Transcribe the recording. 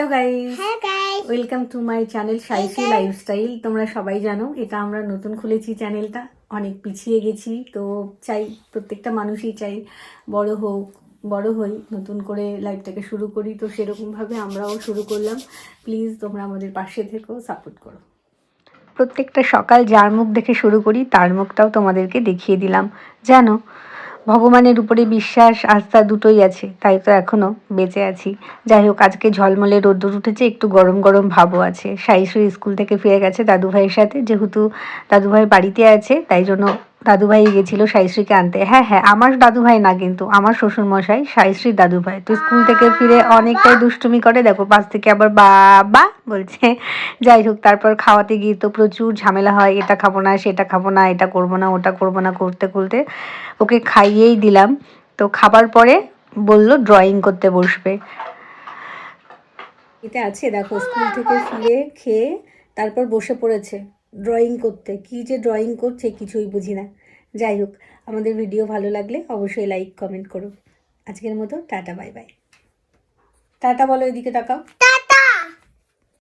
Hello guys, welcome to my channel সাইসি lifestyle. তোমরা সবাই জানো এটা আমরা নতুন খুলেছি চ্যানেলটা, অনেক পিছিয়ে গেছি। তো চাই প্রত্যেকটা মানুষই চাই বড় হই, নতুন করে লাইফটাকে শুরু করি। তো সেরকমভাবে আমরাও শুরু করলাম। প্লিজ তোমরা আমাদের পাশে থেকো, সাপোর্ট করো। প্রত্যেকটা সকাল যার মুখ দেখে শুরু করি তার মুখটাও তোমাদেরকে দেখিয়ে দিলাম। জানো, ভগবানের উপরে বিশ্বাস আস্থা দুটোই আছে, তাই তো এখনও বেঁচে আছি। যাই হোক, আজকে ঝলমলে রোদ্দুর উঠেছে, একটু গরম গরম ভাবও আছে। সাইশ্রী স্কুল থেকে ফিরে গেছে দাদুভাইয়ের সাথে, যেহেতু দাদুভাই বাড়িতে আছে তাই জন্য দাদুভাই গেছিল সাইশ্রীকে আনতে। হ্যাঁ হ্যাঁ, আমার দাদুভাই না কিন্তু, আমার শ্বশুরমশাই সাইশ্রীর দাদুভাই। তো স্কুল থেকে ফিরে অনেকটাই দুষ্টুমি করে, দেখো পাশ থেকে আবার বাবা বলছে। যাই হোক, তারপর খাওয়াতে গিয়ে তো প্রচুর ঝামেলা হয়, এটা খাবো না সেটা খাবো না, এটা করবো না ওটা করবো না করতে করতে ওকে খাইয়েই দিলাম। তো খাবার পরে বলল ড্রয়িং করতে বসবে। এটা আছে দেখো, স্কুল থেকে ফিরে খেয়ে তারপর বসে পড়েছে ড্রয়িং করতে। কি যে ড্রয়িং করছে কিছুই বুঝি না। যাই হোক, আমাদের ভিডিও ভালো লাগলে অবশ্যই লাইক কমেন্ট করো। আজকের মতো টাটা, বাই বাই। টাটা বলো, এদিকে তাকাও।